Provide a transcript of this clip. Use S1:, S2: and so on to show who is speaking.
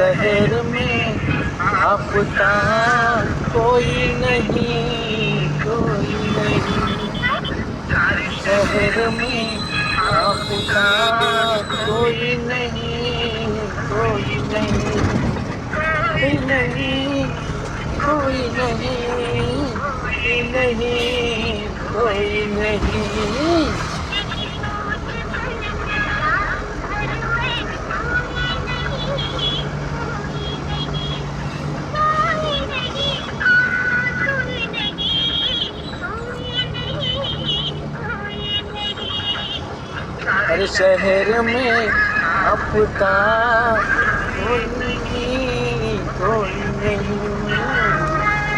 S1: शहर में आपका कोई नहीं, कोई नहीं। शहर में आपका कोई नहीं, कोई नहीं, कोई नहीं, कोई नहीं, कोई नहीं, कोई नहीं। हर शहर में आपका कोई नहीं, कोई नहीं।